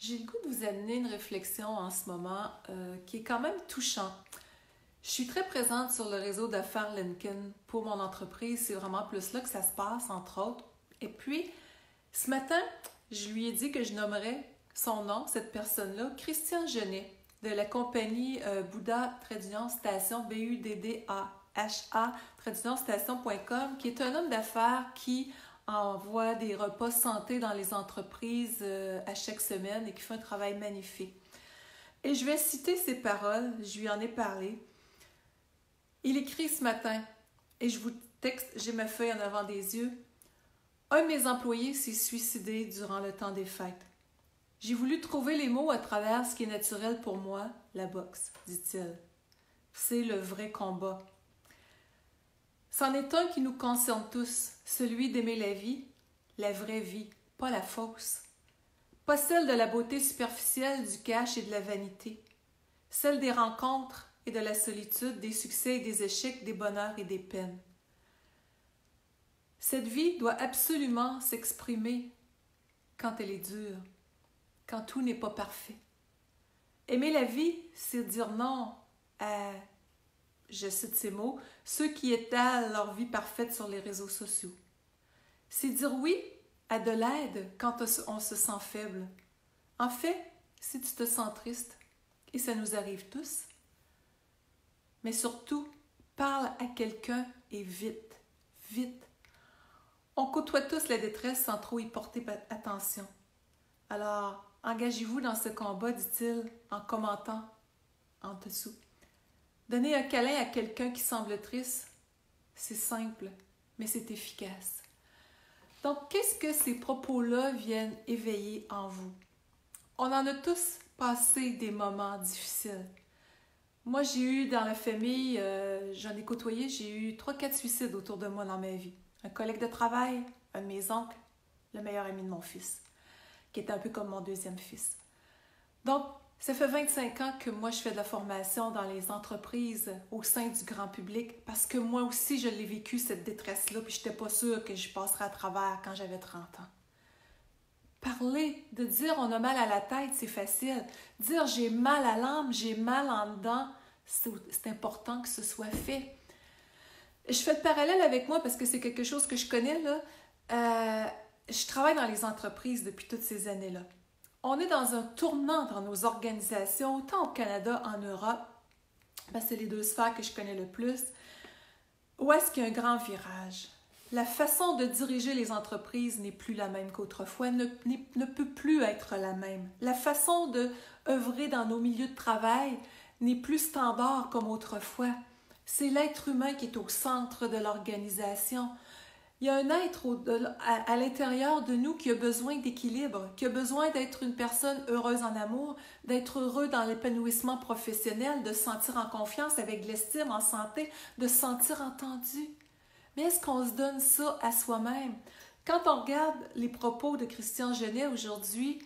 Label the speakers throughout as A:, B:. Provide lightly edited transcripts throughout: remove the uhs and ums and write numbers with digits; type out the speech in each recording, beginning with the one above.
A: J'ai le goût de vous amener une réflexion en ce moment qui est quand même touchant. Je suis très présente sur le réseau d'affaires Lincoln pour mon entreprise. C'est vraiment plus là que ça se passe, entre autres. Et puis, ce matin, je lui ai dit que je nommerais son nom, cette personne-là, Christian Genet, de la compagnie Bouddha Tradition Station, B-U-D-D-A-H-A, traditionstation.com, qui est un homme d'affaires qui envoie des repas santé dans les entreprises à chaque semaine et qui fait un travail magnifique. Et je vais citer ses paroles, je lui en ai parlé. Il écrit ce matin, et je vous texte, j'ai ma feuille en avant des yeux. Un de mes employés s'est suicidé durant le temps des fêtes. J'ai voulu trouver les mots à travers ce qui est naturel pour moi, la boxe, dit-il. C'est le vrai combat. C'en est un qui nous concerne tous, celui d'aimer la vraie vie, pas la fausse. Pas celle de la beauté superficielle, du cash et de la vanité. Celle des rencontres et de la solitude, des succès et des échecs, des bonheurs et des peines. Cette vie doit absolument s'exprimer quand elle est dure, quand tout n'est pas parfait. Aimer la vie, c'est dire non à, je cite ces mots, ceux qui étalent leur vie parfaite sur les réseaux sociaux. C'est dire oui à de l'aide quand on se sent faible. En fait, si tu te sens triste, et ça nous arrive tous, mais surtout, parle à quelqu'un et vite, vite. On côtoie tous la détresse sans trop y porter attention. Alors, engagez-vous dans ce combat, dit-il, en commentant en dessous. Donner un câlin à quelqu'un qui semble triste, c'est simple, mais c'est efficace. Donc, qu'est-ce que ces propos-là viennent éveiller en vous? On en a tous passé des moments difficiles. Moi, j'ai eu dans la famille, j'en ai côtoyé, j'ai eu 3-4 suicides autour de moi dans ma vie. Un collègue de travail, un de mes oncles, le meilleur ami de mon fils, qui était un peu comme mon deuxième fils. Donc, ça fait 25 ans que moi, je fais de la formation dans les entreprises au sein du grand public parce que moi aussi, je l'ai vécu, cette détresse-là, puis je n'étais pas sûre que je passerais à travers quand j'avais 30 ans. Parler, de dire on a mal à la tête, c'est facile. Dire j'ai mal à l'âme, j'ai mal en dedans, c'est important que ce soit fait. Je fais le parallèle avec moi parce que c'est quelque chose que je connais, là. Je travaille dans les entreprises depuis toutes ces années-là. On est dans un tournant dans nos organisations, autant au Canada, en Europe, parce que c'est les deux sphères que je connais le plus, où est-ce qu'il y a un grand virage. La façon de diriger les entreprises n'est plus la même qu'autrefois, ne peut plus être la même. La façon d'œuvrer dans nos milieux de travail n'est plus standard comme autrefois. C'est l'être humain qui est au centre de l'organisation. Il y a un être à l'intérieur de nous qui a besoin d'équilibre, qui a besoin d'être une personne heureuse en amour, d'être heureux dans l'épanouissement professionnel, de se sentir en confiance avec de l'estime, en santé, de se sentir entendu. Mais est-ce qu'on se donne ça à soi-même? Quand on regarde les propos de Christian Genet aujourd'hui,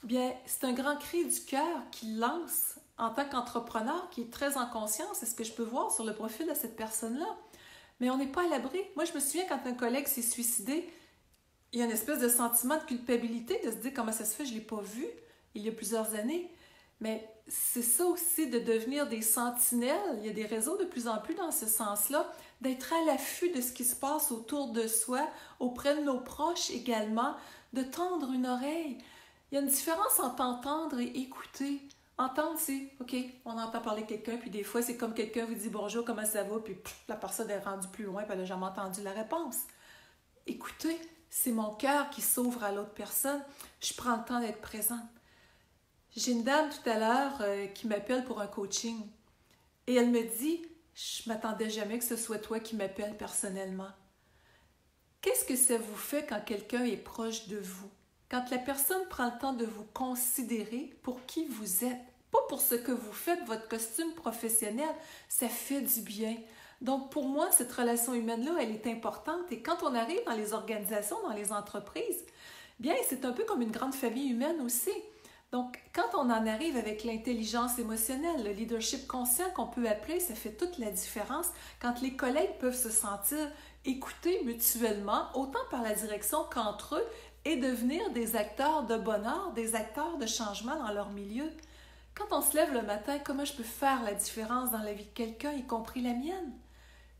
A: bien, c'est un grand cri du cœur qu'il lance en tant qu'entrepreneur qui est très en conscience. C'est ce que je peux voir sur le profil de cette personne-là. Mais on n'est pas à l'abri. Moi, je me souviens quand un collègue s'est suicidé, il y a une espèce de sentiment de culpabilité, de se dire comment ça se fait, je ne l'ai pas vu il y a plusieurs années. Mais c'est ça aussi de devenir des sentinelles. Il y a des réseaux de plus en plus dans ce sens-là, d'être à l'affût de ce qui se passe autour de soi, auprès de nos proches également, de tendre une oreille. Il y a une différence entre entendre et écouter. Entendre, c'est, OK, on entend parler de quelqu'un, puis des fois, c'est comme quelqu'un vous dit bonjour, comment ça va, puis la personne est rendue plus loin, puis elle n'a jamais entendu la réponse. Écoutez, c'est mon cœur qui s'ouvre à l'autre personne. Je prends le temps d'être présente. J'ai une dame tout à l'heure qui m'appelle pour un coaching, et elle me dit, je ne m'attendais jamais que ce soit toi qui m'appelles personnellement. Qu'est-ce que ça vous fait quand quelqu'un est proche de vous? Quand la personne prend le temps de vous considérer pour qui vous êtes, pas pour ce que vous faites, votre costume professionnel, ça fait du bien. Donc pour moi, cette relation humaine-là, elle est importante. Et quand on arrive dans les organisations, dans les entreprises, bien, c'est un peu comme une grande famille humaine aussi. Donc, quand on en arrive avec l'intelligence émotionnelle, le leadership conscient qu'on peut appeler, ça fait toute la différence quand les collègues peuvent se sentir écoutés mutuellement, autant par la direction qu'entre eux, et devenir des acteurs de bonheur, des acteurs de changement dans leur milieu. Quand on se lève le matin, comment je peux faire la différence dans la vie de quelqu'un, y compris la mienne?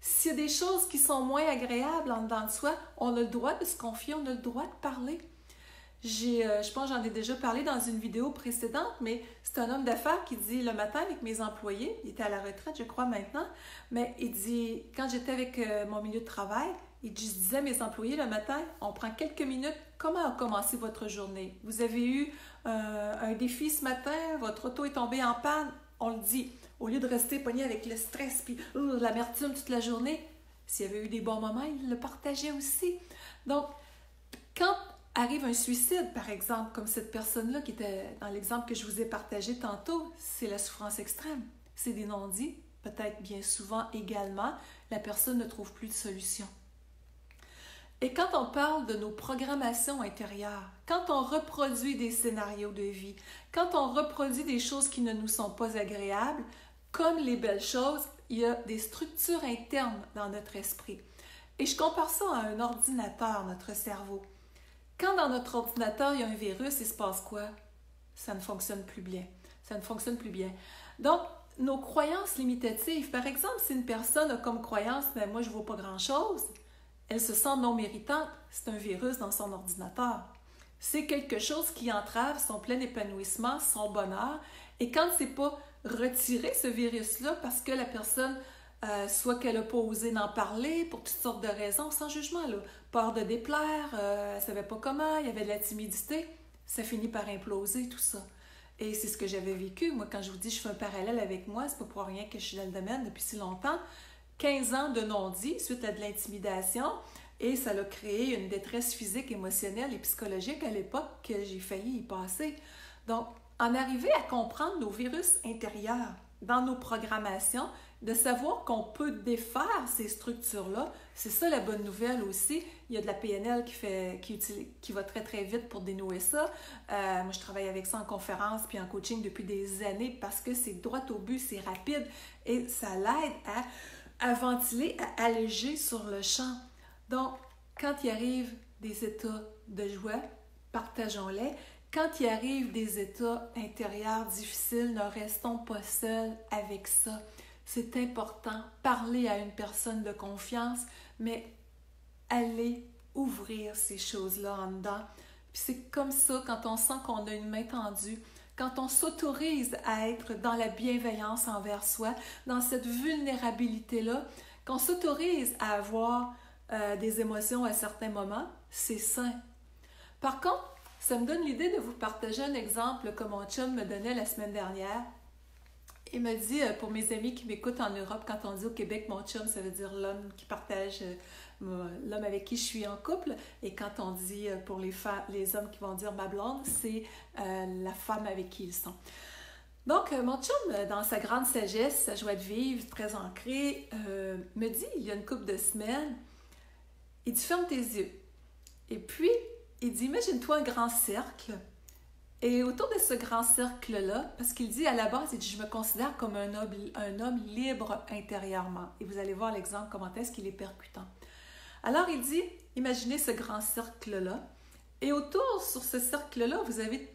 A: S'il y a des choses qui sont moins agréables en dedans de soi, on a le droit de se confier, on a le droit de parler. Je pense que j'en ai déjà parlé dans une vidéo précédente, mais c'est un homme d'affaires qui dit le matin avec mes employés, il était à la retraite, je crois maintenant, mais il dit, quand j'étais avec mon milieu de travail, je disais à mes employés le matin, on prend quelques minutes, comment a commencé votre journée? Vous avez eu un défi ce matin, votre auto est tombée en panne, on le dit. Au lieu de rester pogné avec le stress puis l'amertume toute la journée, s'il y avait eu des bons moments, il le partageait aussi. Donc, quand arrive un suicide, par exemple, comme cette personne-là qui était dans l'exemple que je vous ai partagé tantôt, c'est la souffrance extrême. C'est des non-dits, peut-être bien souvent également, la personne ne trouve plus de solution. Et quand on parle de nos programmations intérieures, quand on reproduit des scénarios de vie, quand on reproduit des choses qui ne nous sont pas agréables, comme les belles choses, il y a des structures internes dans notre esprit. Et je compare ça à un ordinateur, notre cerveau. Quand dans notre ordinateur, il y a un virus, il se passe quoi? Ça ne fonctionne plus bien. Ça ne fonctionne plus bien. Donc, nos croyances limitatives, par exemple, si une personne a comme croyance « moi, je ne vaux pas grand-chose », elle se sent non méritante, c'est un virus dans son ordinateur. C'est quelque chose qui entrave son plein épanouissement, son bonheur. Et quand c'est pas retiré, ce virus-là, parce que la personne, soit qu'elle n'a pas osé en parler pour toutes sortes de raisons, sans jugement, là, peur de déplaire, elle ne savait pas comment, il y avait de la timidité, ça finit par imploser tout ça. Et c'est ce que j'avais vécu. Moi, quand je vous dis je fais un parallèle avec moi, c'est pas pour rien que je suis dans le domaine depuis si longtemps. 15 ans de non-dit suite à de l'intimidation et ça a créé une détresse physique, émotionnelle et psychologique à l'époque que j'ai failli y passer. Donc, en arriver à comprendre nos virus intérieurs dans nos programmations, de savoir qu'on peut défaire ces structures-là, c'est ça la bonne nouvelle aussi. Il y a de la PNL qui va très très vite pour dénouer ça. Moi, je travaille avec ça en conférence puis en coaching depuis des années parce que c'est droit au but, c'est rapide et ça l'aide à ventiler, à alléger sur le champ. Donc, quand il arrive des états de joie, partageons-les. Quand il arrive des états intérieurs difficiles, ne restons pas seuls avec ça. C'est important, parler à une personne de confiance, mais aller ouvrir ces choses-là en dedans. Puis c'est comme ça, quand on sent qu'on a une main tendue, quand on s'autorise à être dans la bienveillance envers soi, dans cette vulnérabilité-là, qu'on s'autorise à avoir des émotions à certains moments, c'est sain. Par contre, ça me donne l'idée de vous partager un exemple que mon chum me donnait la semaine dernière. Il me dit, pour mes amis qui m'écoutent en Europe, quand on dit au Québec, mon chum, ça veut dire l'homme qui partage, l'homme avec qui je suis en couple. Et quand on dit pour les hommes qui vont dire ma blonde, c'est la femme avec qui ils sont. Donc, mon chum, dans sa grande sagesse, sa joie de vivre, très ancrée, me dit, il y a une couple de semaines, il dit, ferme tes yeux. Et puis, il dit, imagine-toi un grand cercle. Et autour de ce grand cercle-là, parce qu'il dit à la base, il dit, je me considère comme un homme libre intérieurement. Et vous allez voir l'exemple, comment est-ce qu'il est percutant. Alors, il dit, imaginez ce grand cercle-là. Et autour, sur ce cercle-là, vous avez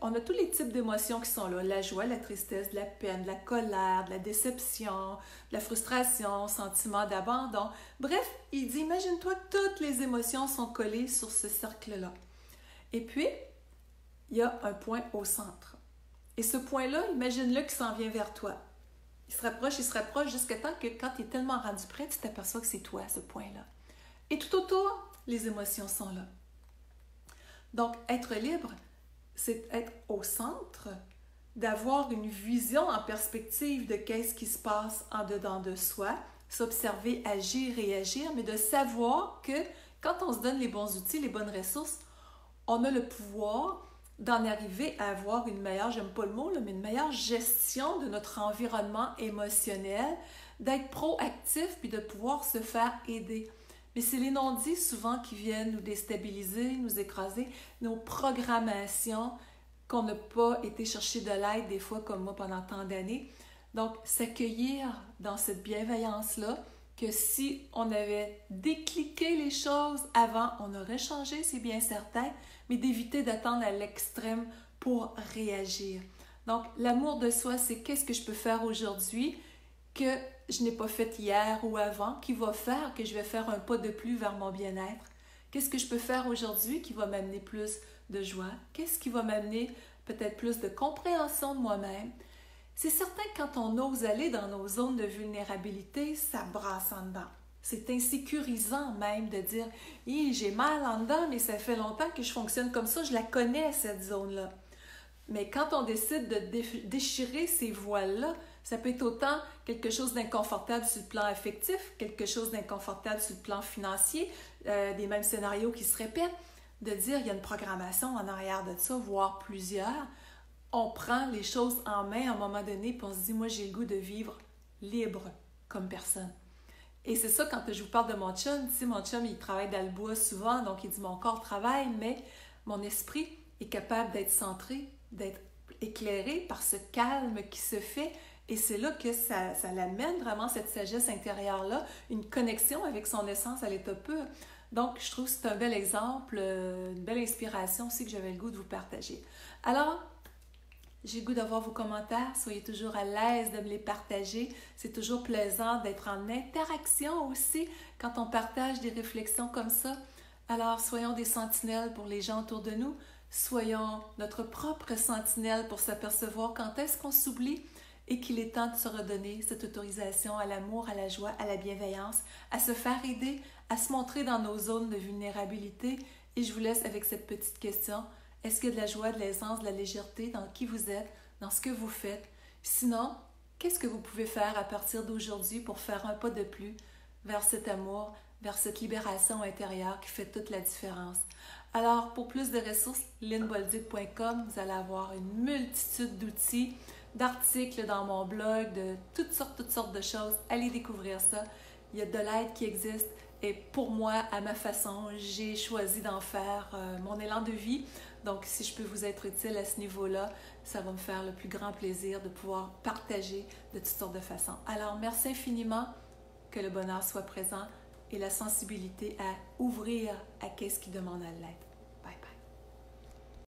A: on a tous les types d'émotions qui sont là. La joie, la tristesse, de la peine, de la colère, de la déception, de la frustration, sentiment d'abandon. Bref, il dit, imagine-toi que toutes les émotions sont collées sur ce cercle-là. Et puis, il y a un point au centre. Et ce point-là, imagine-le qui s'en vient vers toi. Il se rapproche jusqu'à temps que quand tu es tellement rendu près, tu t'aperçois que c'est toi, ce point-là. Et tout autour, les émotions sont là. Donc, être libre, c'est être au centre, d'avoir une vision en perspective de qu'est-ce qui se passe en dedans de soi, s'observer, agir, réagir, mais de savoir que quand on se donne les bons outils, les bonnes ressources, on a le pouvoir d'en arriver à avoir une meilleure, j'aime pas le mot, là, mais une meilleure gestion de notre environnement émotionnel, d'être proactif puis de pouvoir se faire aider. Mais c'est les non-dits souvent qui viennent nous déstabiliser, nous écraser, nos programmations qu'on n'a pas été chercher de l'aide des fois comme moi pendant tant d'années. Donc, s'accueillir dans cette bienveillance-là, que si on avait décliqué les choses avant, on aurait changé, c'est bien certain, mais d'éviter d'attendre à l'extrême pour réagir. Donc, l'amour de soi, c'est qu'est-ce que je peux faire aujourd'hui que je n'ai pas fait hier ou avant, qui va faire que je vais faire un pas de plus vers mon bien-être. Qu'est-ce que je peux faire aujourd'hui qui va m'amener plus de joie? Qu'est-ce qui va m'amener peut-être plus de compréhension de moi-même? C'est certain que quand on ose aller dans nos zones de vulnérabilité, ça brasse en dedans. C'est insécurisant même de dire « j'ai mal en dedans, mais ça fait longtemps que je fonctionne comme ça, je la connais cette zone-là ». Mais quand on décide de déchirer ces voiles-là, ça peut être autant quelque chose d'inconfortable sur le plan affectif, quelque chose d'inconfortable sur le plan financier, des mêmes scénarios qui se répètent, de dire il y a une programmation en arrière de ça, voire plusieurs. On prend les choses en main à un moment donné, puis on se dit, moi j'ai le goût de vivre libre comme personne. Et c'est ça quand je vous parle de mon chum, tu sais, mon chum il travaille dans le bois souvent, donc il dit mon corps travaille, mais mon esprit est capable d'être centré, d'être éclairé par ce calme qui se fait. Et c'est là que ça l'amène vraiment, cette sagesse intérieure-là, une connexion avec son essence à l'état pur. Donc, je trouve que c'est un bel exemple, une belle inspiration aussi que j'avais le goût de vous partager. Alors, j'ai le goût d'avoir vos commentaires. Soyez toujours à l'aise de me les partager. C'est toujours plaisant d'être en interaction aussi quand on partage des réflexions comme ça. Alors, soyons des sentinelles pour les gens autour de nous. Soyons notre propre sentinelle pour s'apercevoir quand est-ce qu'on s'oublie et qu'il est temps de se redonner cette autorisation à l'amour, à la joie, à la bienveillance, à se faire aider, à se montrer dans nos zones de vulnérabilité. Et je vous laisse avec cette petite question. Est-ce qu'il y a de la joie, de l'aisance, de la légèreté dans qui vous êtes, dans ce que vous faites? Sinon, qu'est-ce que vous pouvez faire à partir d'aujourd'hui pour faire un pas de plus vers cet amour, vers cette libération intérieure qui fait toute la différence? Alors, pour plus de ressources, lynnebolduc.com, vous allez avoir une multitude d'outils, d'articles dans mon blog, de toutes sortes de choses. Allez découvrir ça. Il y a de l'aide qui existe. Et pour moi, à ma façon, j'ai choisi d'en faire mon élan de vie. Donc, si je peux vous être utile à ce niveau-là, ça va me faire le plus grand plaisir de pouvoir partager de toutes sortes de façons. Alors, merci infiniment, que le bonheur soit présent et la sensibilité à ouvrir à qu'est-ce qui demande à l'être.